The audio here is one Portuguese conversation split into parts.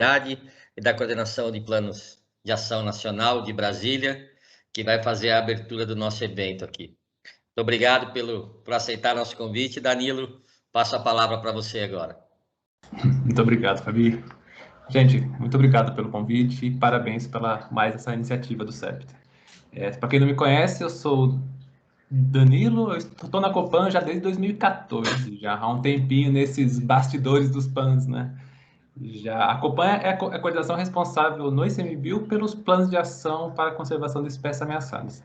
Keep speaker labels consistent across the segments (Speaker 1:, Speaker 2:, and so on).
Speaker 1: e da Coordenação de Planos de Ação Nacional de Brasília, que vai fazer a abertura do nosso evento aqui. Muito obrigado por aceitar nosso convite. Danilo, passo a palavra para você agora.
Speaker 2: Muito obrigado, Fabi. Gente, muito obrigado pelo convite e parabéns pela mais essa iniciativa do CEPTA. Para quem não me conhece, eu sou Danilo, eu estou na Copan já desde 2014, já há um tempinho nesses bastidores dos PANs, né? A Copan é a coordenação responsável no ICMBio pelos planos de ação para a conservação de espécies ameaçadas.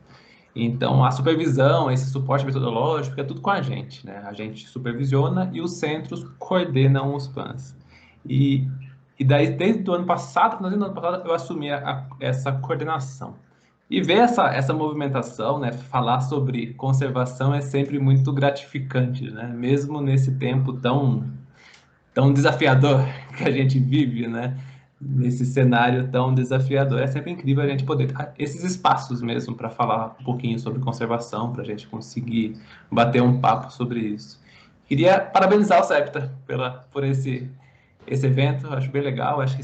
Speaker 2: Então, a supervisão, esse suporte metodológico, é tudo com a gente, né? A gente supervisiona e os centros coordenam os PANs. E daí, desde o ano passado, eu assumi essa coordenação. E ver essa movimentação, né? Falar sobre conservação é sempre muito gratificante, né? Mesmo nesse tempo tão desafiador que a gente vive, né? Nesse cenário tão desafiador. É sempre incrível a gente poder ter esses espaços mesmo para falar um pouquinho sobre conservação, para a gente conseguir bater um papo sobre isso. Queria parabenizar o CEPTA por esse evento, acho bem legal. Acho que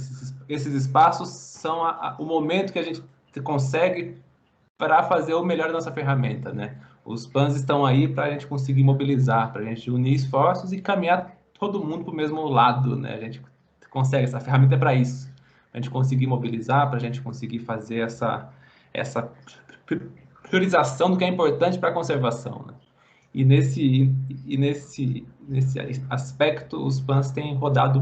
Speaker 2: esses espaços são o momento que a gente consegue para fazer o melhor da nossa ferramenta, né? Os PANs estão aí para a gente conseguir mobilizar, para a gente unir esforços e caminhar todo mundo para o mesmo lado, né? A gente consegue, essa ferramenta é para isso. A gente conseguir mobilizar, para a gente conseguir fazer essa priorização do que é importante para a conservação, né? E nesse aspecto, os PANs têm rodado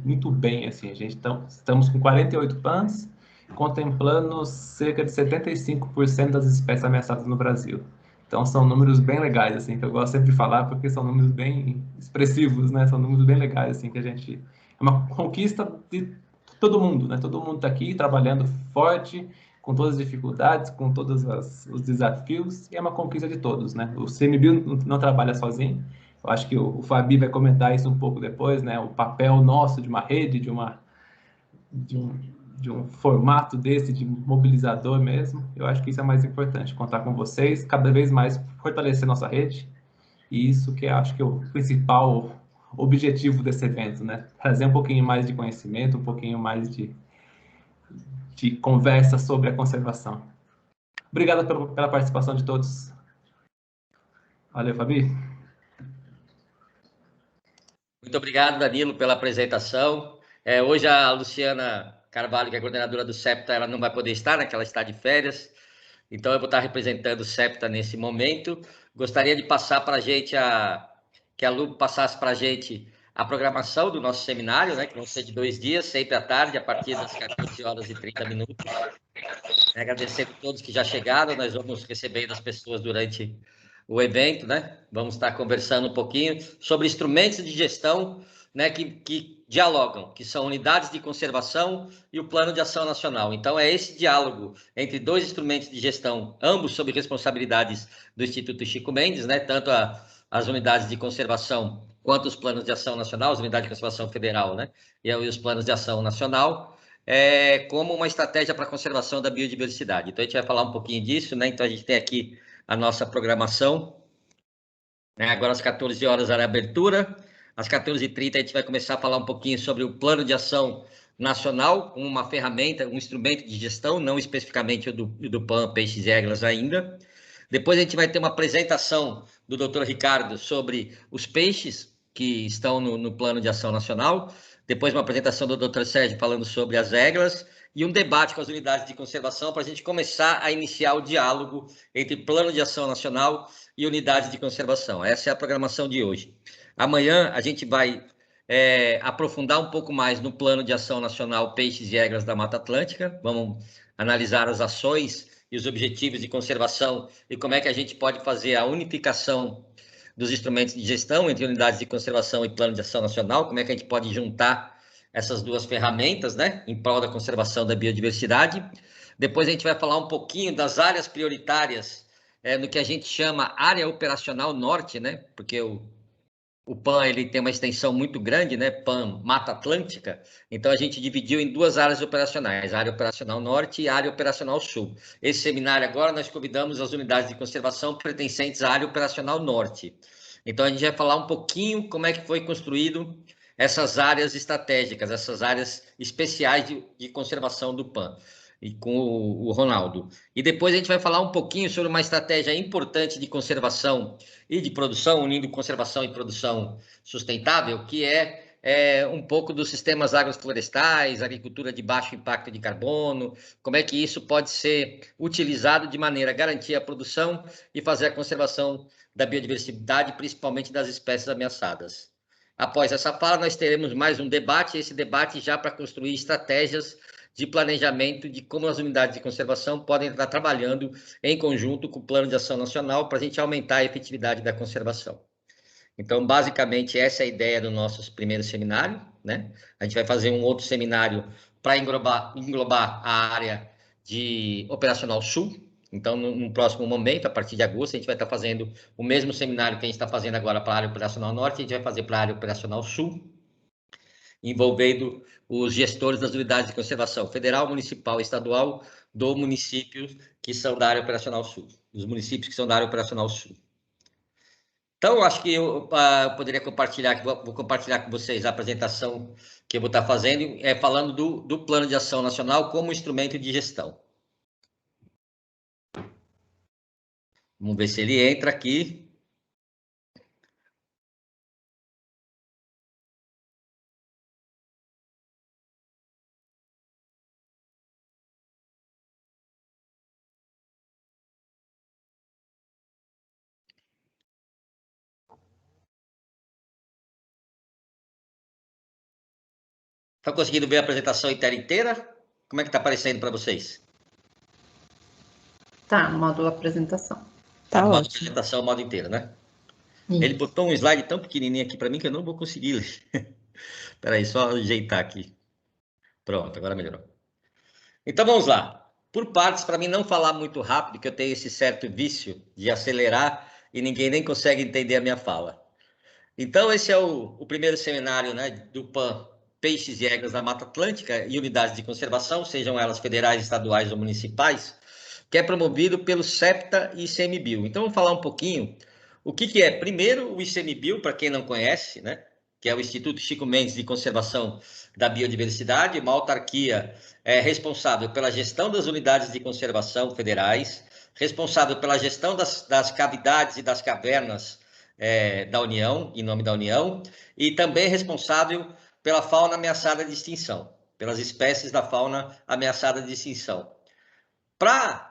Speaker 2: muito bem, assim. Estamos com 48 PANs, contemplando cerca de 75% das espécies ameaçadas no Brasil. Então, são números bem legais, assim, que eu gosto sempre de falar, porque são números bem expressivos, né? São números bem legais, assim, que a gente... É uma conquista de todo mundo, né? Todo mundo está aqui trabalhando forte, com todas as dificuldades, com todos os desafios, e é uma conquista de todos, né? O CMBio não trabalha sozinho. Eu acho que o Fabi vai comentar isso um pouco depois, né? O papel nosso de uma rede, de um formato desse, de mobilizador mesmo. Eu acho que isso é mais importante, contar com vocês, cada vez mais fortalecer nossa rede, e isso que eu acho que é o principal objetivo desse evento, né? Trazer um pouquinho mais de conhecimento, um pouquinho mais de conversa sobre a conservação. Obrigado pela participação de todos. Valeu, Fabi.
Speaker 1: Muito obrigado, Danilo, pela apresentação. Hoje a Luciana Carvalho, que é coordenadora do CEPTA, ela não vai poder estar, né, que ela está de férias. Então, eu vou estar representando o CEPTA nesse momento. Gostaria de passar para a gente, que a Lu passasse para a gente a programação do nosso seminário, né, que vão ser de 2 dias, sempre à tarde, a partir das 14h30. Agradecendo a todos que já chegaram, nós vamos recebendo as pessoas durante o evento, né? Vamos estar conversando um pouquinho sobre instrumentos de gestão, né, que dialogam, que são unidades de conservação e o Plano de Ação Nacional. Então, é esse diálogo entre dois instrumentos de gestão, ambos sob responsabilidades do Instituto Chico Mendes, né? Tanto as unidades de conservação quanto os planos de ação nacional, as unidades de conservação federal, né? E os planos de ação nacional, como uma estratégia para a conservação da biodiversidade. Então, a gente vai falar um pouquinho disso, né? Então, a gente tem aqui a nossa programação, né? Agora, às 14 horas, a abertura. Às 14h30, a gente vai começar a falar um pouquinho sobre o Plano de Ação Nacional, como uma ferramenta, um instrumento de gestão, não especificamente o do PAN, Peixes e Águias ainda. Depois, a gente vai ter uma apresentação do Dr. Ricardo sobre os peixes que estão no Plano de Ação Nacional. Depois, uma apresentação do Dr. Sérgio falando sobre as regras e um debate com as unidades de conservação para a gente começar a iniciar o diálogo entre Plano de Ação Nacional e unidades de conservação. Essa é a programação de hoje. Amanhã a gente vai aprofundar um pouco mais no Plano de Ação Nacional Peixes e Regras da Mata Atlântica. Vamos analisar as ações e os objetivos de conservação e como é que a gente pode fazer a unificação dos instrumentos de gestão entre unidades de conservação e Plano de Ação Nacional, como é que a gente pode juntar essas duas ferramentas, né, em prol da conservação da biodiversidade. Depois a gente vai falar um pouquinho das áreas prioritárias, no que a gente chama área operacional norte, né, porque o PAN ele tem uma extensão muito grande, né? PAN Mata Atlântica. Então, a gente dividiu em duas áreas operacionais, a área operacional norte e a área operacional sul. Esse seminário agora, nós convidamos as unidades de conservação pertencentes à área operacional norte. Então, a gente vai falar um pouquinho como é que foi construído essas áreas estratégicas, essas áreas especiais de conservação do PAN, e com o Ronaldo. E depois a gente vai falar um pouquinho sobre uma estratégia importante de conservação e de produção, unindo conservação e produção sustentável, que é um pouco dos sistemas agroflorestais, agricultura de baixo impacto de carbono, como é que isso pode ser utilizado de maneira a garantir a produção e fazer a conservação da biodiversidade, principalmente das espécies ameaçadas. Após essa fala, nós teremos mais um debate, esse debate já para construir estratégias de planejamento de como as unidades de conservação podem estar trabalhando em conjunto com o Plano de Ação Nacional para a gente aumentar a efetividade da conservação. Então, basicamente, essa é a ideia do nosso primeiro seminário, né? A gente vai fazer um outro seminário para englobar a área de Operacional Sul. Então, no próximo momento, a partir de agosto, a gente vai estar fazendo o mesmo seminário que a gente está fazendo agora para a área Operacional Norte, a gente vai fazer para a área Operacional Sul, envolvendo os gestores das unidades de conservação federal, municipal e estadual do município que são da área Operacional Sul, dos municípios que são da área Operacional Sul. Então, acho que eu poderia compartilhar, vou compartilhar com vocês a apresentação que eu vou estar fazendo, falando do Plano de Ação Nacional como instrumento de gestão. Vamos ver se ele entra aqui. Estão conseguindo ver a apresentação inteira? Como é que está aparecendo para vocês?
Speaker 3: Tá, módulo apresentação.
Speaker 1: Tá ótimo. Apresentação, modo inteiro, né? Isso. Ele botou um slide tão pequenininho aqui para mim que eu não vou conseguir ler. Espera aí, só ajeitar aqui. Pronto, agora melhorou. Então, vamos lá. Por partes, para mim não falar muito rápido, que eu tenho esse certo vício de acelerar e ninguém nem consegue entender a minha fala. Então, esse é o primeiro seminário, né, do PAN, Peixes e Éguas da Mata Atlântica e unidades de conservação, sejam elas federais, estaduais ou municipais, que é promovido pelo SEPTA e ICMBio. Então, vamos falar um pouquinho o que é. Primeiro, o ICMBio, para quem não conhece, né, que é o Instituto Chico Mendes de Conservação da Biodiversidade, uma autarquia responsável pela gestão das unidades de conservação federais, responsável pela gestão das cavidades e das cavernas da União, em nome da União, e também responsável pela fauna ameaçada de extinção, pelas espécies da fauna ameaçada de extinção. Para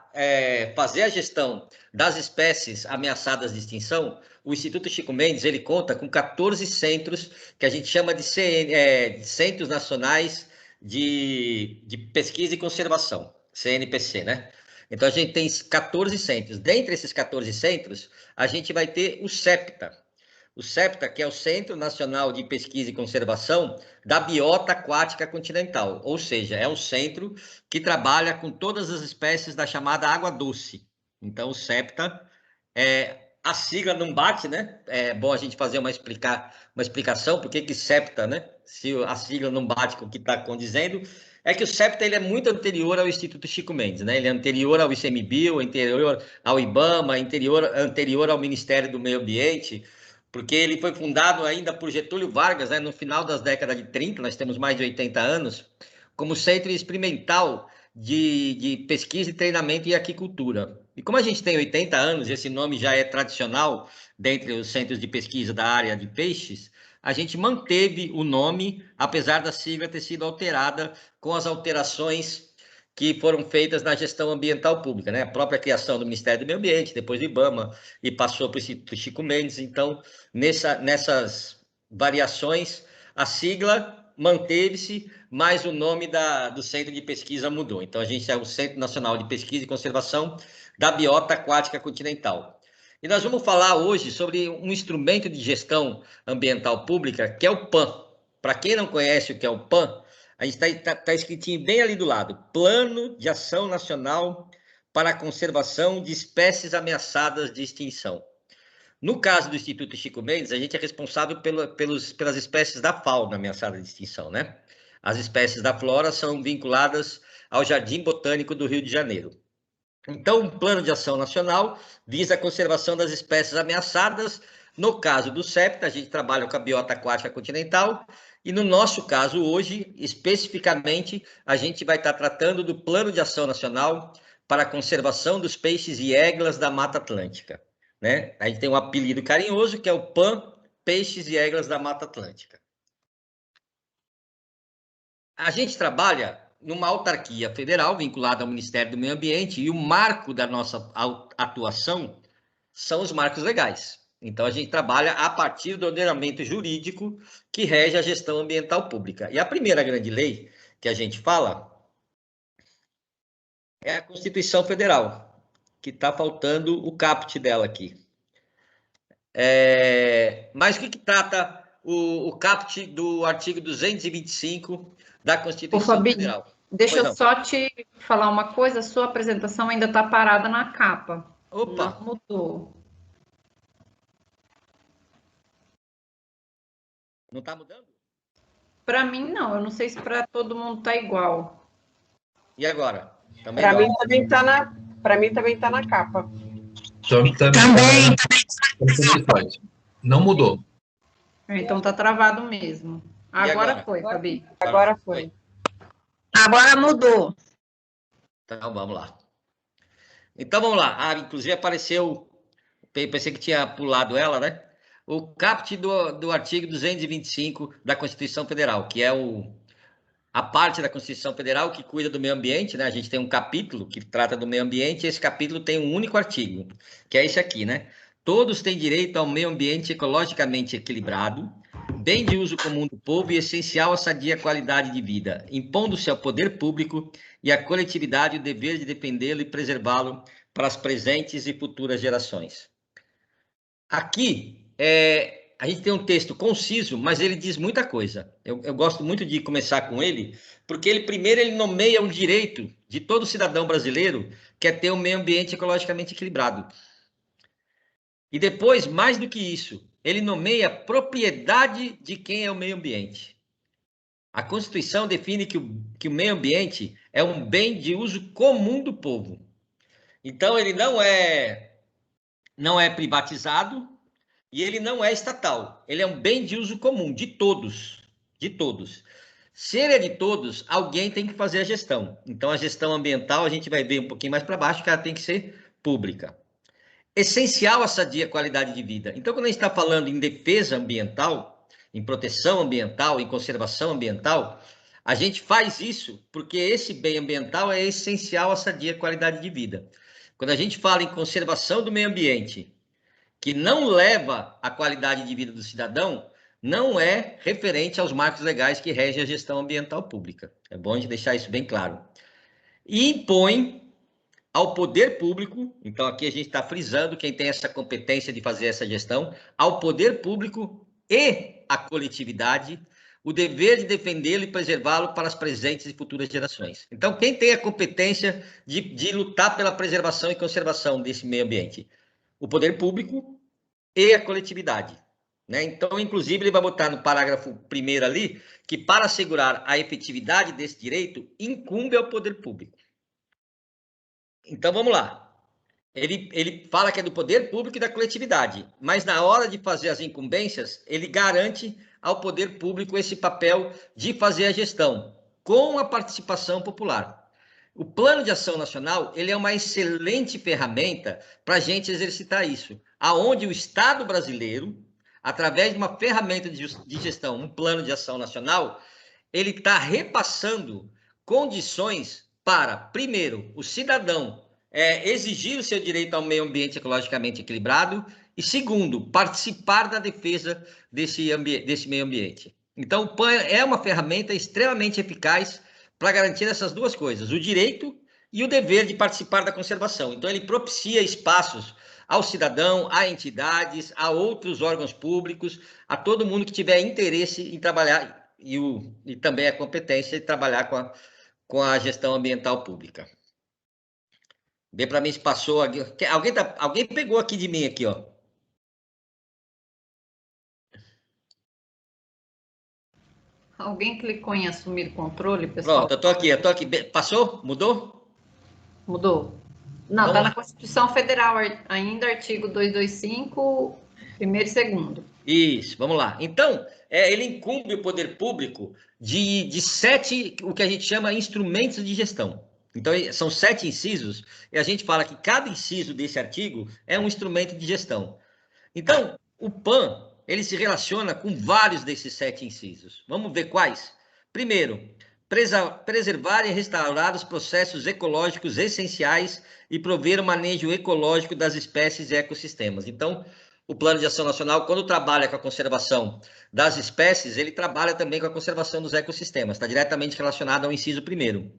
Speaker 1: fazer a gestão das espécies ameaçadas de extinção, o Instituto Chico Mendes ele conta com 14 centros que a gente chama de Centros Nacionais de Pesquisa e Conservação, CNPC, né? Então, a gente tem 14 centros. Dentre esses 14 centros, a gente vai ter o SEPTA. O SEPTA, que é o Centro Nacional de Pesquisa e Conservação da Biota Aquática Continental, ou seja, é um centro que trabalha com todas as espécies da chamada água doce. Então, o SEPTA, a sigla não bate, né? É bom a gente fazer uma explicação, por que SEPTA, né? Se a sigla não bate com o que está condizendo, é que o SEPTA ele é muito anterior ao Instituto Chico Mendes, né? Ele é anterior ao ICMBio, anterior ao IBAMA, anterior ao Ministério do Meio Ambiente, porque ele foi fundado ainda por Getúlio Vargas, né, no final das décadas de 30, nós temos mais de 80 anos, como centro experimental de pesquisa e treinamento em aquicultura. E como a gente tem 80 anos, esse nome já é tradicional dentre os centros de pesquisa da área de peixes, a gente manteve o nome, apesar da sigla ter sido alterada com as alterações que foram feitas na gestão ambiental pública, né? A própria criação do Ministério do Meio Ambiente, depois do IBAMA, e passou para o Instituto Chico Mendes. Então, nessas variações, a sigla manteve-se, mas o nome do centro de pesquisa mudou. Então, a gente é o Centro Nacional de Pesquisa e Conservação da Biota Aquática Continental. E nós vamos falar hoje sobre um instrumento de gestão ambiental pública, que é o PAN. Para quem não conhece o que é o PAN, a gente está escritinho bem ali do lado, Plano de Ação Nacional para a Conservação de Espécies Ameaçadas de Extinção. No caso do Instituto Chico Mendes, a gente é responsável pelas espécies da fauna ameaçada de extinção, né? As espécies da flora são vinculadas ao Jardim Botânico do Rio de Janeiro. Então, o Plano de Ação Nacional visa a conservação das espécies ameaçadas. No caso do SEPTA, a gente trabalha com a biota aquática continental E no nosso caso, hoje, especificamente, a gente vai estar tratando do Plano de Ação Nacional para a Conservação dos Peixes e Eglas da Mata Atlântica, né? A gente tem um apelido carinhoso, que é o PAN, Peixes e Eglas da Mata Atlântica. A gente trabalha numa autarquia federal vinculada ao Ministério do Meio Ambiente, e o marco da nossa atuação são os marcos legais. Então, a gente trabalha a partir do ordenamento jurídico que rege a gestão ambiental pública. E a primeira grande lei que a gente fala é a Constituição Federal, que está faltando o caput dela aqui. Mas o que trata o caput do artigo 225 da Constituição
Speaker 3: Fabinho,
Speaker 1: Federal?
Speaker 3: deixa eu só te falar uma coisa, a sua apresentação ainda está parada na capa.
Speaker 1: Opa!
Speaker 3: Não mudou.
Speaker 1: Não está mudando?
Speaker 3: Para mim, não. Eu não sei se para todo mundo está igual.
Speaker 1: E agora?
Speaker 4: Para mim também está na capa.
Speaker 5: Também. Não mudou.
Speaker 3: Então está travado mesmo. Agora foi, Fabi.
Speaker 4: Agora foi.
Speaker 5: Agora mudou.
Speaker 1: Então, vamos lá. Então, vamos lá. Inclusive apareceu, pensei que tinha pulado ela, né? O caput do artigo 225 da Constituição Federal, que é a parte da Constituição Federal que cuida do meio ambiente, né? A gente tem um capítulo que trata do meio ambiente, e esse capítulo tem um único artigo, que é esse aqui, né? Todos têm direito ao meio ambiente ecologicamente equilibrado, bem de uso comum do povo e essencial à sadia qualidade de vida, impondo-se ao poder público e à coletividade o dever de defendê-lo e preservá-lo para as presentes e futuras gerações. Aqui, a gente tem um texto conciso, mas ele diz muita coisa. Eu gosto muito de começar com ele, porque ele nomeia um direito de todo cidadão brasileiro, que é ter um meio ambiente ecologicamente equilibrado. E depois, mais do que isso, ele nomeia a propriedade de quem é o meio ambiente. A Constituição define que o meio ambiente é um bem de uso comum do povo. Então, ele não é privatizado e ele não é estatal. Ele é um bem de uso comum, de todos. De todos. Se ele é de todos, alguém tem que fazer a gestão. Então, a gestão ambiental, a gente vai ver um pouquinho mais para baixo, que ela tem que ser pública. Essencial a sadia qualidade de vida. Então, quando a gente está falando em defesa ambiental, em proteção ambiental, em conservação ambiental, a gente faz isso porque esse bem ambiental é essencial à sadia qualidade de vida. Quando a gente fala em conservação do meio ambiente, que não leva à qualidade de vida do cidadão, não é referente aos marcos legais que regem a gestão ambiental pública. É bom a gente deixar isso bem claro. E impõe ao poder público, então aqui a gente está frisando quem tem essa competência de fazer essa gestão, ao poder público e à coletividade, o dever de defendê-lo e preservá-lo para as presentes e futuras gerações. Então, quem tem a competência de lutar pela preservação e conservação desse meio ambiente? O poder público e a coletividade. Né? Então, inclusive, ele vai botar no parágrafo 1º ali, que para assegurar a efetividade desse direito, incumbe ao poder público. Então, vamos lá. Ele fala que é do poder público e da coletividade, mas na hora de fazer as incumbências, ele garante ao poder público esse papel de fazer a gestão, com a participação popular. O Plano de Ação Nacional, ele é uma excelente ferramenta para a gente exercitar isso, aonde o Estado brasileiro, através de uma ferramenta de gestão, um Plano de Ação Nacional, ele está repassando condições para, primeiro, o cidadão exigir o seu direito ao meio ambiente ecologicamente equilibrado e, segundo, participar da defesa desse meio ambiente. Então, o PAN é uma ferramenta extremamente eficaz para garantir essas duas coisas, o direito e o dever de participar da conservação. Então, ele propicia espaços ao cidadão, a entidades, a outros órgãos públicos, a todo mundo que tiver interesse em trabalhar e também a competência de trabalhar com a gestão ambiental pública. Vê para mim se passou aqui. Alguém pegou aqui de mim aqui, ó.
Speaker 3: Alguém clicou em assumir controle, pessoal?
Speaker 1: Pronto, eu tô aqui. Passou? Mudou?
Speaker 3: Mudou. Não, está na Constituição Federal ainda, artigo 225, 1º e 2º.
Speaker 1: Isso, vamos lá. Então, ele incumbe o poder público de 7, o que a gente chama instrumentos de gestão. Então, são 7 incisos, e a gente fala que cada inciso desse artigo é um instrumento de gestão. Então, o PAN, ele se relaciona com vários desses 7 incisos. Vamos ver quais? Primeiro, preservar e restaurar os processos ecológicos essenciais e prover o manejo ecológico das espécies e ecossistemas. Então, o Plano de Ação Nacional, quando trabalha com a conservação das espécies, ele trabalha também com a conservação dos ecossistemas, está diretamente relacionado ao inciso 1º.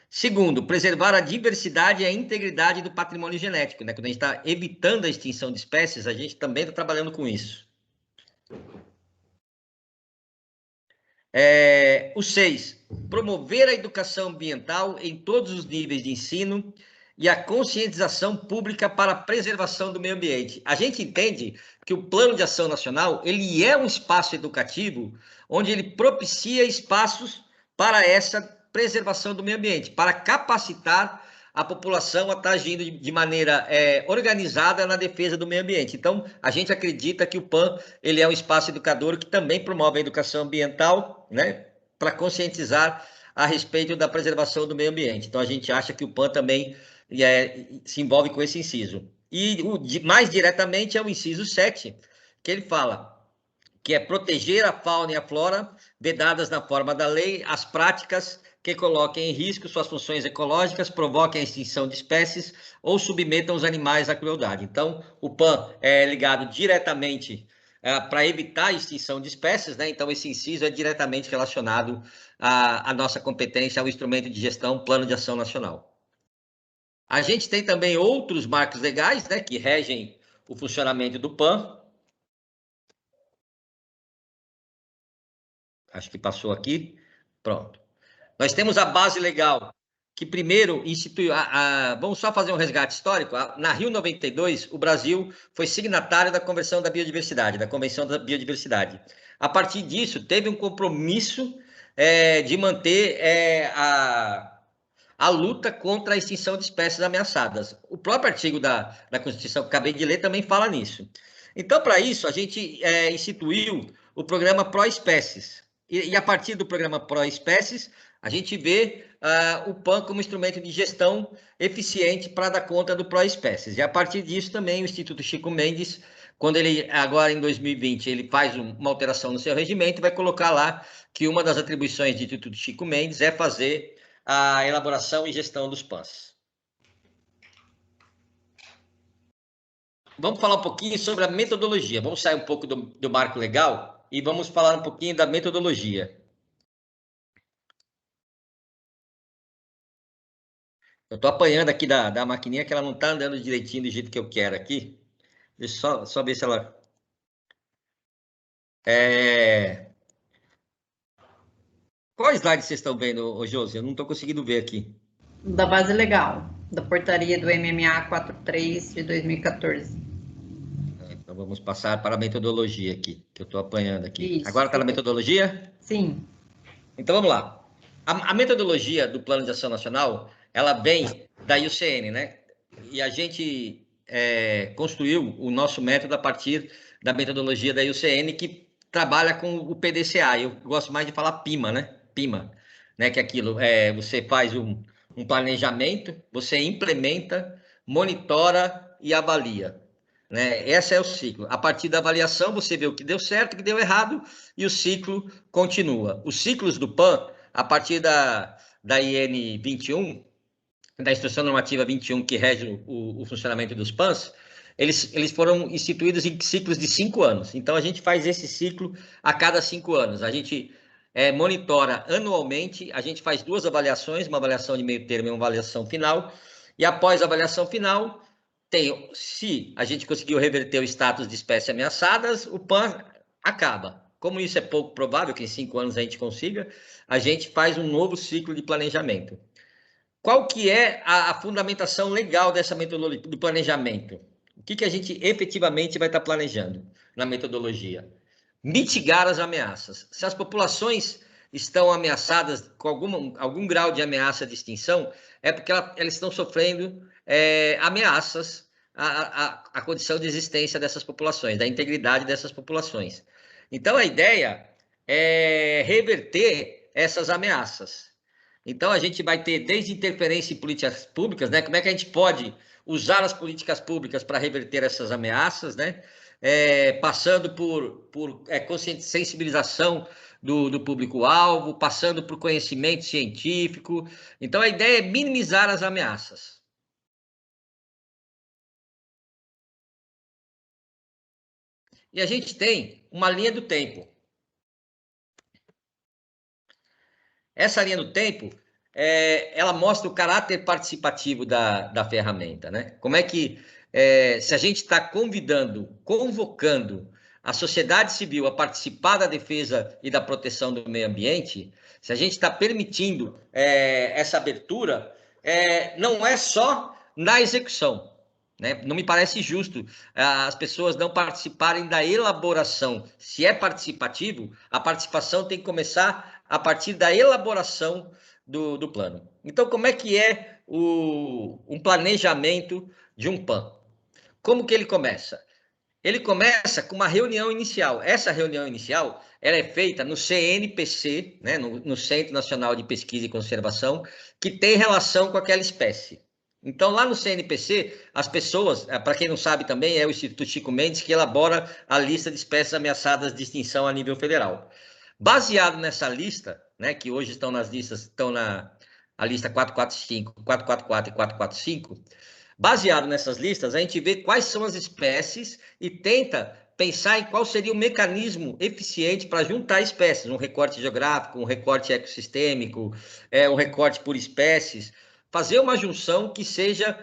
Speaker 1: Segundo, preservar a diversidade e a integridade do patrimônio genético, né? Quando a gente está evitando a extinção de espécies, a gente também está trabalhando com isso. O 6, promover a educação ambiental em todos os níveis de ensino e a conscientização pública para a preservação do meio ambiente. A gente entende que o Plano de Ação Nacional, ele é um espaço educativo onde ele propicia espaços para essa preservação do meio ambiente, para capacitar a população a estar agindo de maneira organizada na defesa do meio ambiente. Então, a gente acredita que o PAN ele é um espaço educador que também promove a educação ambiental, né, para conscientizar a respeito da preservação do meio ambiente. Então, a gente acha que o PAN também se envolve com esse inciso. E mais diretamente é o inciso 7, que ele fala que é proteger a fauna e a flora, vedadas na forma da lei, as práticas que coloquem em risco suas funções ecológicas, provoquem a extinção de espécies ou submetam os animais à crueldade. Então, o PAN é ligado diretamente para evitar a extinção de espécies, né? Então, esse inciso é diretamente relacionado à nossa competência, ao instrumento de gestão, Plano de Ação Nacional. A gente tem também outros marcos legais, né, que regem o funcionamento do PAN. Acho que passou aqui. Pronto. Nós temos a base legal, que primeiro instituiu... vamos só fazer um resgate histórico. Na Rio 92, o Brasil foi signatário da Convenção da Biodiversidade, da Convenção da Biodiversidade. A partir disso, teve um compromisso de manter a luta contra a extinção de espécies ameaçadas. O próprio artigo da Constituição que acabei de ler também fala nisso. Então, para isso, a gente instituiu o programa Proespécies. E a partir do programa Proespécies, a gente vê o PAN como instrumento de gestão eficiente para dar conta do Proespécies. E a partir disso também o Instituto Chico Mendes, quando ele, agora em 2020, ele faz uma alteração no seu regimento, vai colocar lá que uma das atribuições do Instituto Chico Mendes é fazer a elaboração e gestão dos PANs. Vamos falar um pouquinho sobre a metodologia. Vamos sair um pouco do marco legal e vamos falar um pouquinho da metodologia. Eu estou apanhando aqui da maquininha que ela não está andando direitinho do jeito que eu quero aqui. Deixa eu só ver se ela... Qual slide vocês estão vendo, Josi? Eu não estou conseguindo ver aqui.
Speaker 3: Da base legal, da portaria do MMA 43 de 2014.
Speaker 1: Então vamos passar para a metodologia aqui, que eu estou apanhando aqui.
Speaker 3: Isso.
Speaker 1: Agora está na metodologia?
Speaker 3: Sim.
Speaker 1: Então vamos lá. A metodologia do Plano de Ação Nacional, ela vem da IUCN, né? E a gente construiu o nosso método a partir da metodologia da IUCN, que trabalha com o PDCA. Eu gosto mais de falar PIMA, né? PIMA, né? Que é aquilo, você faz um planejamento, você implementa, monitora e avalia. Né? Esse é o ciclo. A partir da avaliação, você vê o que deu certo, o que deu errado, e o ciclo continua. Os ciclos do PAN, a partir da IN 21, da Instrução Normativa 21, que rege o funcionamento dos PANs, eles foram instituídos em ciclos de 5 anos. Então, a gente faz esse ciclo a cada 5 anos. A gente monitora anualmente, a gente faz 2 avaliações, uma avaliação de meio termo e uma avaliação final, e após a avaliação final, se a gente conseguiu reverter o status de espécies ameaçadas, o PAN acaba. Como isso é pouco provável que em 5 anos a gente consiga, a gente faz um novo ciclo de planejamento. Qual que é a fundamentação legal dessa metodologia do planejamento? O que a gente efetivamente vai estar planejando na metodologia? Mitigar as ameaças. Se as populações estão ameaçadas com algum grau de ameaça de extinção, é porque elas estão sofrendo ameaças a condição de existência dessas populações, da integridade dessas populações. Então, a ideia é reverter essas ameaças. Então, a gente vai ter desde interferência em políticas públicas, né? Como é que a gente pode usar as políticas públicas para reverter essas ameaças, né? Passando por sensibilização do público-alvo, passando por conhecimento científico. Então, a ideia é minimizar as ameaças. E a gente tem uma linha do tempo. Essa linha do tempo, ela mostra o caráter participativo da ferramenta, né? Como é que, se a gente está convocando a sociedade civil a participar da defesa e da proteção do meio ambiente, se a gente está permitindo essa abertura, não é só na execução, né? Não me parece justo as pessoas não participarem da elaboração. Se é participativo, a participação tem que começar a partir da elaboração do plano. Então, como é que é um planejamento de um PAN? Como que ele começa? Ele começa com uma reunião inicial. Essa reunião inicial ela é feita no CNPC, né, no Centro Nacional de Pesquisa e Conservação, que tem relação com aquela espécie. Então, lá no CNPC, as pessoas, para quem não sabe também, é o Instituto Chico Mendes que elabora a lista de espécies ameaçadas de extinção a nível federal. Baseado nessa lista, né, que hoje estão nas listas, estão na lista 445, 444 e 445, baseado nessas listas, a gente vê quais são as espécies e tenta pensar em qual seria o mecanismo eficiente para juntar espécies, um recorte geográfico, um recorte ecossistêmico, um recorte por espécies, fazer uma junção que seja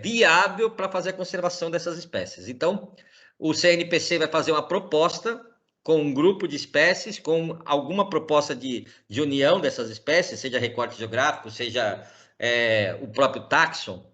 Speaker 1: viável para fazer a conservação dessas espécies. Então, o CNPC vai fazer uma proposta com um grupo de espécies, com alguma proposta de união dessas espécies, seja recorte geográfico, seja o próprio táxon,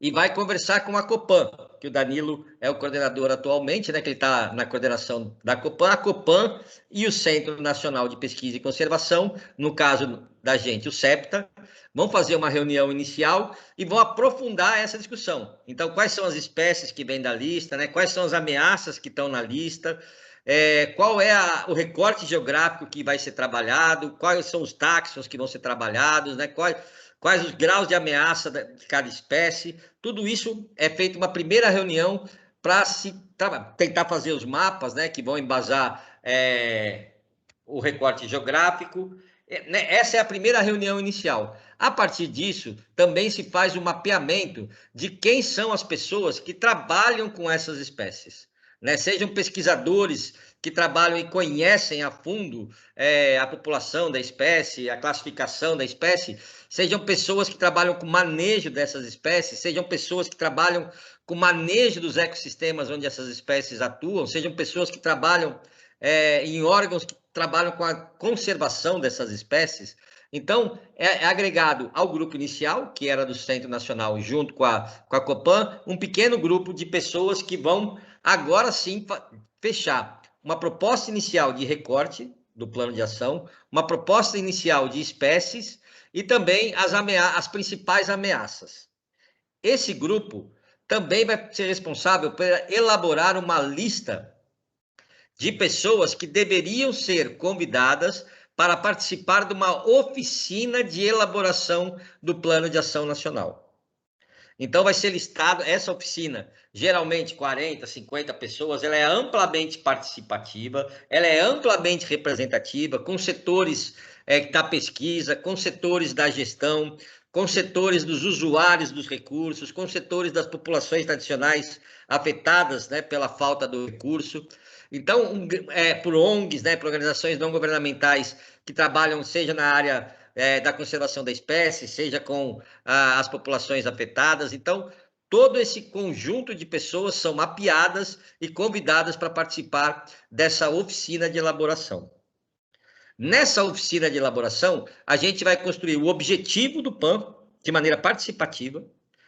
Speaker 1: e vai conversar com a Copan, que o Danilo é o coordenador atualmente, né, que ele está na coordenação da Copan, a Copan e o Centro Nacional de Pesquisa e Conservação, no caso da gente, o CEPTA, vão fazer uma reunião inicial e vão aprofundar essa discussão. Então, quais são as espécies que vêm da lista, né, quais são as ameaças que estão na lista, qual é o recorte geográfico que vai ser trabalhado, quais são os táxons que vão ser trabalhados, né, quais os graus de ameaça de cada espécie. Tudo isso é feito uma primeira reunião para se tentar fazer os mapas, né, que vão embasar o recorte geográfico. Essa é a primeira reunião inicial. A partir disso, também se faz um mapeamento de quem são as pessoas que trabalham com essas espécies, né? Sejam pesquisadores que trabalham e conhecem a fundo a população da espécie, a classificação da espécie, sejam pessoas que trabalham com manejo dessas espécies, sejam pessoas que trabalham com manejo dos ecossistemas onde essas espécies atuam, sejam pessoas que trabalham em órgãos que trabalham com a conservação dessas espécies. Então, é agregado ao grupo inicial, que era do Centro Nacional, junto com a Copan, um pequeno grupo de pessoas que vão, agora sim, fechar uma proposta inicial de recorte do plano de ação, uma proposta inicial de espécies e também as principais ameaças. Esse grupo também vai ser responsável por elaborar uma lista de pessoas que deveriam ser convidadas para participar de uma oficina de elaboração do Plano de Ação Nacional. Então, vai ser listado essa oficina, geralmente 40, 50 pessoas, ela é amplamente participativa, ela é amplamente representativa, com setores da pesquisa, com setores da gestão, com setores dos usuários dos recursos, com setores das populações tradicionais afetadas, né, pela falta do recurso. Então, por ONGs, né, por organizações não governamentais que trabalham, seja na área da conservação da espécie, seja com as populações afetadas. Então, todo esse conjunto de pessoas são mapeadas e convidadas para participar dessa oficina de elaboração. Nessa oficina de elaboração, a gente vai construir o objetivo do PAN de maneira participativa.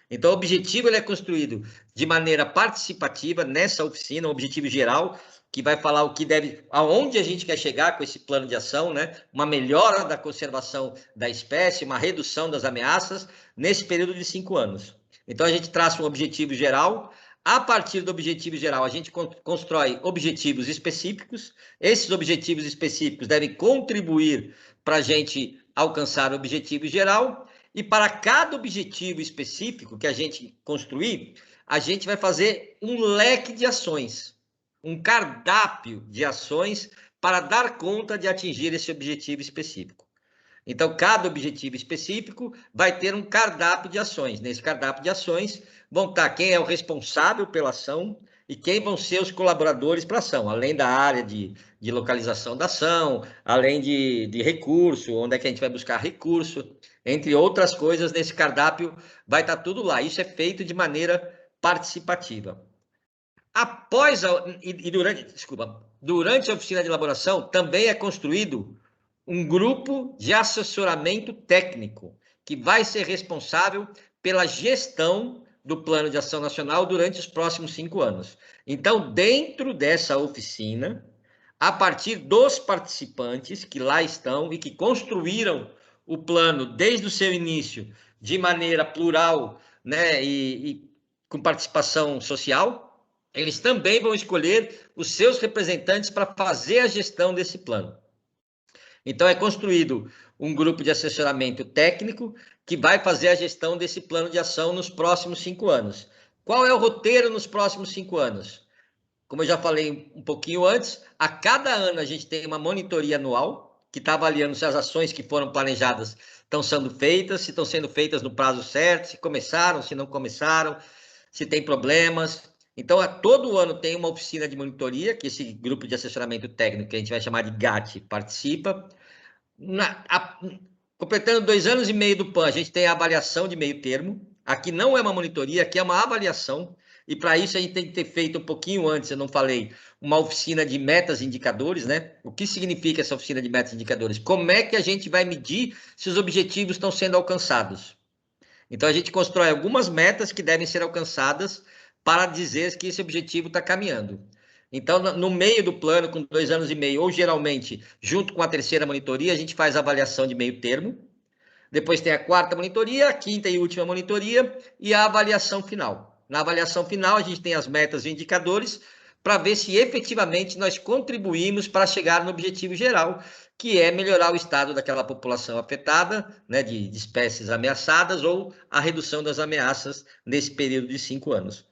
Speaker 1: Então, o objetivo ele é construído de maneira participativa nessa oficina, um objetivo geral, que vai falar o que deve, aonde a gente quer chegar com esse plano de ação, né? Uma melhora da conservação da espécie, uma redução das ameaças nesse período de 5 anos. Então, a gente traça um objetivo geral. A partir do objetivo geral, a gente constrói objetivos específicos. Esses objetivos específicos devem contribuir para a gente alcançar o objetivo geral. E para cada objetivo específico que a gente construir, a gente vai fazer um leque de ações, um cardápio de ações para dar conta de atingir esse objetivo específico. Então, cada objetivo específico vai ter um cardápio de ações. Nesse cardápio de ações vão estar quem é o responsável pela ação e quem vão ser os colaboradores para a ação, além da área de localização da ação, além de recurso, onde é que a gente vai buscar recurso, entre outras coisas, nesse cardápio vai estar tudo lá. Isso é feito de maneira participativa. Durante a oficina de elaboração, também é construído um grupo de assessoramento técnico, que vai ser responsável pela gestão do Plano de Ação Nacional durante os próximos 5 anos. Então, dentro dessa oficina, a partir dos participantes que lá estão e que construíram o plano desde o seu início, de maneira plural, né, e com participação social, eles também vão escolher os seus representantes para fazer a gestão desse plano. Então, é construído um grupo de assessoramento técnico que vai fazer a gestão desse plano de ação nos próximos 5 anos. Qual é o roteiro nos próximos 5 anos? Como eu já falei um pouquinho antes, a cada ano a gente tem uma monitoria anual que está avaliando se as ações que foram planejadas estão sendo feitas, se estão sendo feitas no prazo certo, se começaram, se não começaram, se tem problemas. Então, todo ano tem uma oficina de monitoria, que esse grupo de assessoramento técnico, que a gente vai chamar de GAT, participa. Completando 2 anos e meio do PAN, a gente tem a avaliação de meio termo. Aqui não é uma monitoria, aqui é uma avaliação. E para isso a gente tem que ter feito um pouquinho antes, eu não falei, uma oficina de metas e indicadores, né? O que significa essa oficina de metas e indicadores? Como é que a gente vai medir se os objetivos estão sendo alcançados? Então, a gente constrói algumas metas que devem ser alcançadas para dizer que esse objetivo está caminhando. Então, no meio do plano, com 2 anos e meio, ou geralmente, junto com a terceira monitoria, a gente faz a avaliação de meio termo. Depois tem a quarta monitoria, a quinta e última monitoria e a avaliação final. Na avaliação final, a gente tem as metas e indicadores para ver se efetivamente nós contribuímos para chegar no objetivo geral, que é melhorar o estado daquela população afetada, né, de espécies ameaçadas ou a redução das ameaças nesse período de 5 anos.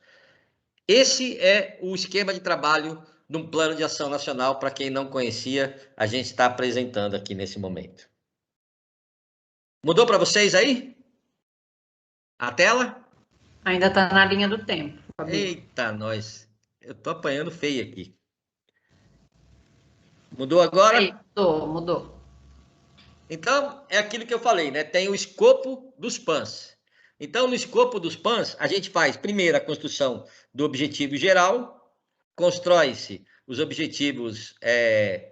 Speaker 1: Esse é o esquema de trabalho de um plano de ação nacional. Para quem não conhecia, a gente está apresentando aqui nesse momento. Mudou para vocês aí? A tela?
Speaker 3: Ainda está na linha do tempo, Fabi.
Speaker 1: Eita, nós. Eu estou apanhando feio aqui. Mudou agora?
Speaker 3: Aí, mudou.
Speaker 1: Então, é aquilo que eu falei, né? Tem o escopo dos PANs. Então, no escopo dos PANs, a gente faz primeiro a construção do objetivo geral, constrói-se os objetivos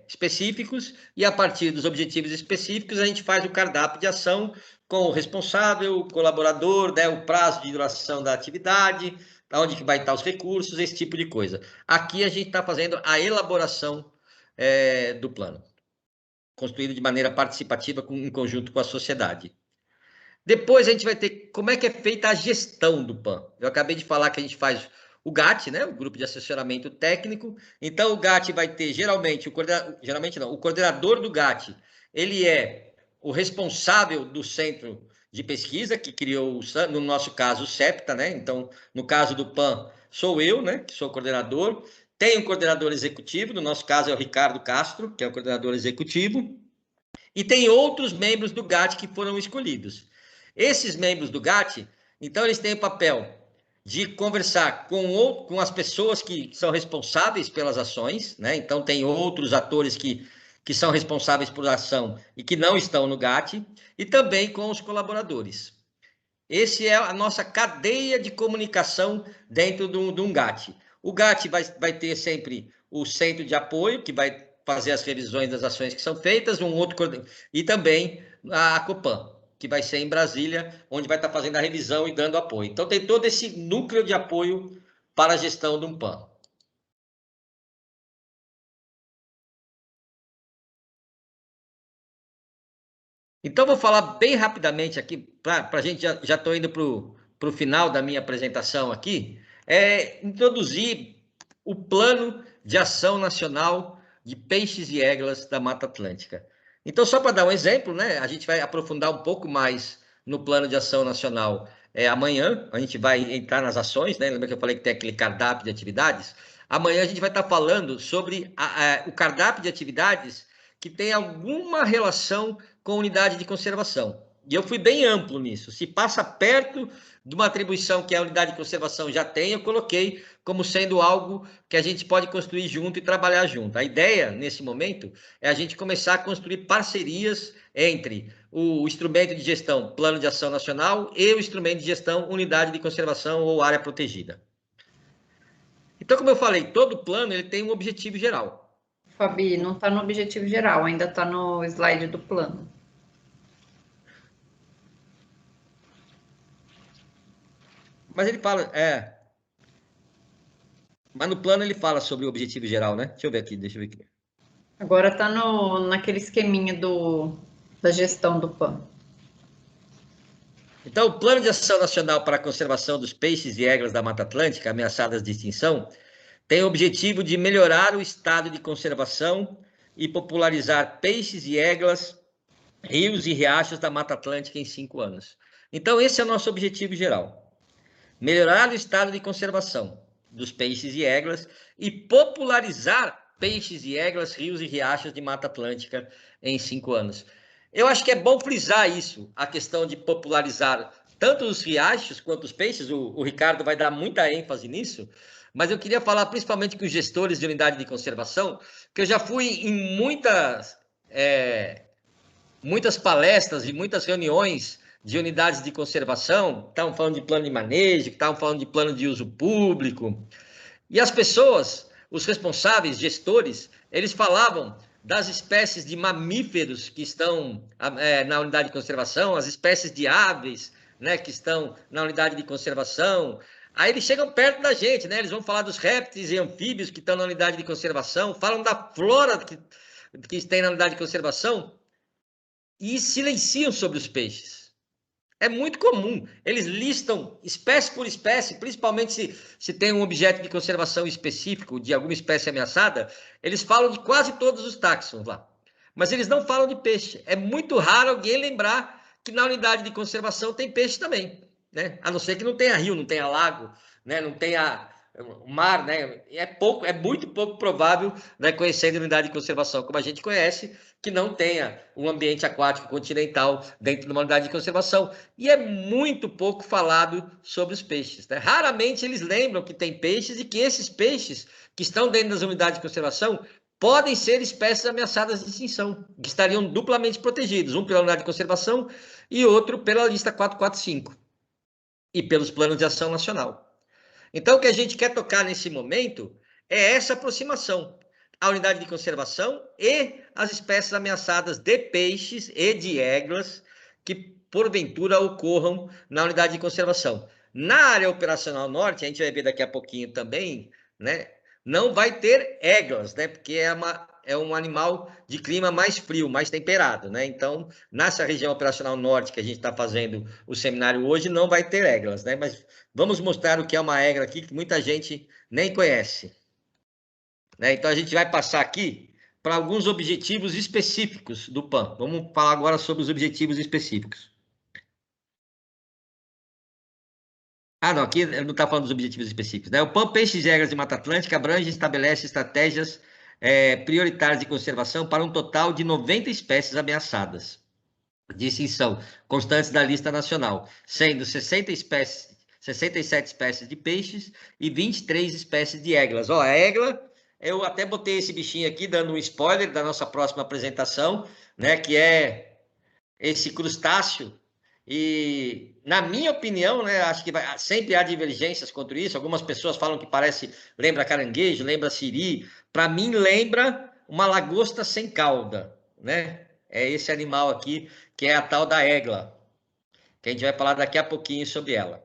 Speaker 1: específicos, e a partir dos objetivos específicos, a gente faz o cardápio de ação com o responsável, o colaborador, né, o prazo de duração da atividade, onde que vai estar os recursos, esse tipo de coisa. Aqui a gente está fazendo a elaboração do plano, construído de maneira participativa em conjunto com a sociedade. Depois a gente vai ter como é que é feita a gestão do PAN. Eu acabei de falar que a gente faz o GAT, né, o Grupo de Assessoramento Técnico. Então, o GAT vai ter, o coordenador do GAT, ele é o responsável do centro de pesquisa, que criou, no nosso caso, o CEPTA, né? Então, no caso do PAN, sou eu, né, que sou o coordenador. Tem um coordenador executivo, no nosso caso é o Ricardo Castro, que é o coordenador executivo. E tem outros membros do GAT que foram escolhidos. Esses membros do GAT, então, eles têm o papel de conversar com as pessoas que são responsáveis pelas ações, né? Então, tem outros atores que são responsáveis por ação e que não estão no GAT, e também com os colaboradores. Essa é a nossa cadeia de comunicação dentro de um GAT. O GAT vai ter sempre o centro de apoio, que vai fazer as revisões das ações que são feitas, e também a Copan, que vai ser em Brasília, onde vai estar fazendo a revisão e dando apoio. Então, tem todo esse núcleo de apoio para a gestão de um PAN. Então, vou falar bem rapidamente aqui, para a gente, já estou indo para para o final da minha apresentação aqui, é introduzir o Plano de Ação Nacional de Peixes e Éguas da Mata Atlântica. Então, só para dar um exemplo, né, a gente vai aprofundar um pouco mais no Plano de Ação Nacional. Amanhã a gente vai entrar nas ações, né? Lembra que eu falei que tem aquele cardápio de atividades? Amanhã a gente vai estar falando sobre o cardápio de atividades que tem alguma relação com unidade de conservação. E eu fui bem amplo nisso. Se passa perto de uma atribuição que a unidade de conservação já tem, eu coloquei como sendo algo que a gente pode construir junto e trabalhar junto. A ideia, nesse momento, é a gente começar a construir parcerias entre o instrumento de gestão Plano de Ação Nacional e o instrumento de gestão Unidade de Conservação ou Área Protegida. Então, como eu falei, todo plano ele tem um objetivo geral.
Speaker 3: Fabi, não está no objetivo geral, ainda está no slide do plano.
Speaker 1: Mas ele fala, mas no plano ele fala sobre o objetivo geral, né? Deixa eu ver aqui.
Speaker 3: Agora está naquele esqueminha da gestão do PAN.
Speaker 1: Então, o Plano de Ação Nacional para a Conservação dos Peixes e Éguas da Mata Atlântica, ameaçadas de extinção, tem o objetivo de melhorar o estado de conservação e popularizar peixes e éguas, rios e riachos da Mata Atlântica em 5 anos. Então, esse é o nosso objetivo geral. Melhorar o estado de conservação dos peixes e éguas e popularizar peixes e éguas, rios e riachos de Mata Atlântica em 5 anos. Eu acho que é bom frisar isso, a questão de popularizar tanto os riachos quanto os peixes. O Ricardo vai dar muita ênfase nisso, mas eu queria falar principalmente com os gestores de unidade de conservação, que eu já fui em muitas palestras e muitas reuniões de unidades de conservação, estavam falando de plano de manejo, estavam falando de plano de uso público, e as pessoas, os responsáveis, gestores, eles falavam das espécies de mamíferos que estão na unidade de conservação, as espécies de aves, né, que estão na unidade de conservação. Aí eles chegam perto da gente, né? Eles vão falar dos répteis e anfíbios que estão na unidade de conservação, falam da flora que tem na unidade de conservação e silenciam sobre os peixes. É muito comum. Eles listam espécie por espécie, principalmente se tem um objeto de conservação específico de alguma espécie ameaçada, eles falam de quase todos os táxons lá. Mas eles não falam de peixe. É muito raro alguém lembrar que na unidade de conservação tem peixe também, né? A não ser que não tenha rio, não tenha lago, né? Não tenha mar, né? É muito pouco provável, né, conhecendo a unidade de conservação como a gente conhece, que não tenha um ambiente aquático continental dentro de uma unidade de conservação. E é muito pouco falado sobre os peixes, né? Raramente eles lembram que tem peixes e que esses peixes que estão dentro das unidades de conservação podem ser espécies ameaçadas de extinção, que estariam duplamente protegidos, um pela unidade de conservação e outro pela lista 445 e pelos planos de ação nacional. Então, o que a gente quer tocar nesse momento é essa aproximação, a unidade de conservação e as espécies ameaçadas de peixes e de éguas que, porventura, ocorram na unidade de conservação. Na área operacional norte, a gente vai ver daqui a pouquinho também, né? Não vai ter éguas, né? Porque é um animal de clima mais frio, mais temperado, né? Então, nessa região operacional norte que a gente está fazendo o seminário hoje, não vai ter éguas, né? Mas vamos mostrar o que é uma égra aqui, que muita gente nem conhece, né? Então, a gente vai passar aqui para alguns objetivos específicos do PAN. Vamos falar agora sobre os objetivos específicos. Ah, não, aqui não está falando dos objetivos específicos, né? O PAN Peixes e Éguas de Mata Atlântica abrange e estabelece estratégias prioritárias de conservação para um total de 90 espécies ameaçadas de extinção, constantes da lista nacional, sendo 67 espécies de peixes e 23 espécies de éguas. Ó, a égua, eu até botei esse bichinho aqui, dando um spoiler da nossa próxima apresentação, né, que é esse crustáceo. E, na minha opinião, né, acho que sempre há divergências contra isso. Algumas pessoas falam que lembra caranguejo, lembra siri. Para mim, lembra uma lagosta sem cauda, né? É esse animal aqui, que é a tal da égua, que a gente vai falar daqui a pouquinho sobre ela.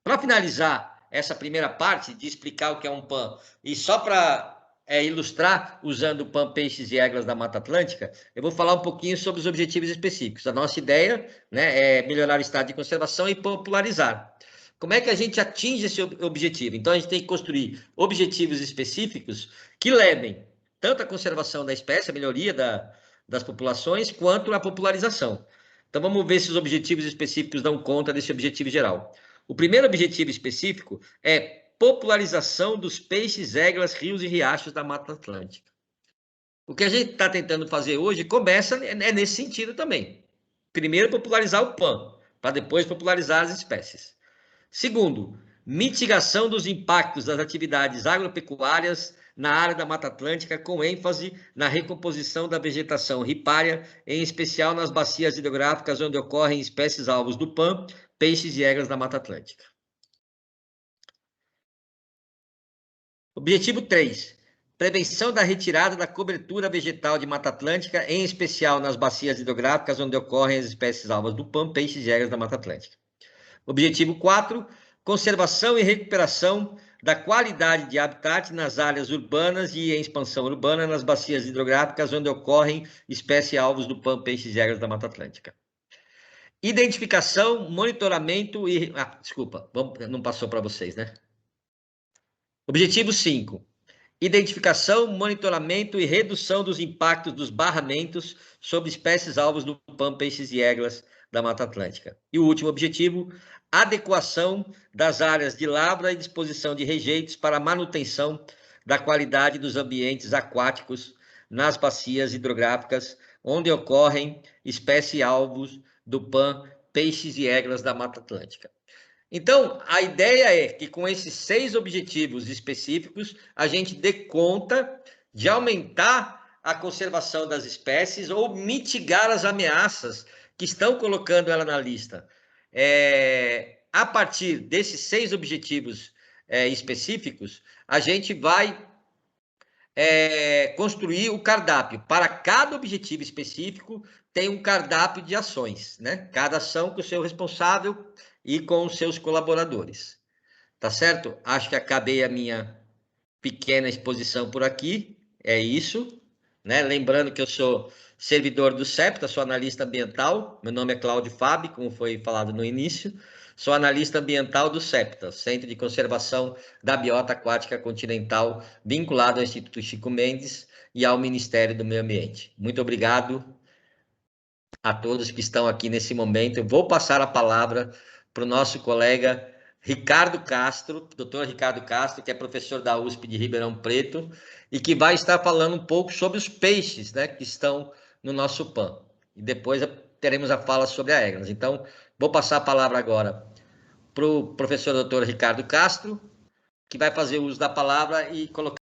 Speaker 1: Para finalizar essa primeira parte de explicar o que é um PAN, e só para ilustrar, usando o PAN, peixes e éguas da Mata Atlântica, eu vou falar um pouquinho sobre os objetivos específicos. A nossa ideia, né, é melhorar o estado de conservação e popularizar. Como é que a gente atinge esse objetivo? Então, a gente tem que construir objetivos específicos que levem tanto a conservação da espécie, a melhoria das populações, quanto a popularização. Então, vamos ver se os objetivos específicos dão conta desse objetivo geral. O primeiro objetivo específico é popularização dos peixes, éguas, rios e riachos da Mata Atlântica. O que a gente está tentando fazer hoje começa nesse sentido também. Primeiro, popularizar o PAN, para depois popularizar as espécies. Segundo, mitigação dos impactos das atividades agropecuárias na área da Mata Atlântica, com ênfase na recomposição da vegetação ripária, em especial nas bacias hidrográficas onde ocorrem espécies alvos do PAN, peixes e éguas da Mata Atlântica. Objetivo 3. Prevenção da retirada da cobertura vegetal de Mata Atlântica, em especial nas bacias hidrográficas onde ocorrem as espécies alvas do PAN, peixes e éguas da Mata Atlântica. Objetivo 4. Conservação e recuperação da qualidade de habitat nas áreas urbanas e em expansão urbana nas bacias hidrográficas onde ocorrem espécies alvos do PAN, peixes e éguas da Mata Atlântica. Identificação, monitoramento e... desculpa, não passou para vocês, né? Objetivo 5. Identificação, monitoramento e redução dos impactos dos barramentos sobre espécies alvos do PAN, peixes e éguas da Mata Atlântica. E o último objetivo, adequação das áreas de lavra e disposição de rejeitos para a manutenção da qualidade dos ambientes aquáticos nas bacias hidrográficas onde ocorrem espécies alvos do PAN, peixes e éguas da Mata Atlântica. Então, a ideia é que com esses 6 objetivos específicos, a gente dê conta de aumentar a conservação das espécies ou mitigar as ameaças que estão colocando ela na lista. A partir desses 6 objetivos específicos, a gente vai construir o cardápio. Para cada objetivo específico, tem um cardápio de ações, né? Cada ação com o seu responsável e com os seus colaboradores. Tá certo? Acho que acabei a minha pequena exposição por aqui. É isso, né? Lembrando que eu sou servidor do CEPTA, sou analista ambiental. Meu nome é Cláudio Fabi, como foi falado no início. Sou analista ambiental do CEPTA, Centro de Conservação da Biota Aquática Continental, vinculado ao Instituto Chico Mendes e ao Ministério do Meio Ambiente. Muito obrigado a todos que estão aqui nesse momento. Eu vou passar a palavra para o nosso colega Ricardo Castro, doutor Ricardo Castro, que é professor da USP de Ribeirão Preto, e que vai estar falando um pouco sobre os peixes, né, que estão no nosso PAN. E depois teremos a fala sobre a éguas. Então, vou passar a palavra agora para o professor doutor Ricardo Castro, que vai fazer uso da palavra e colocar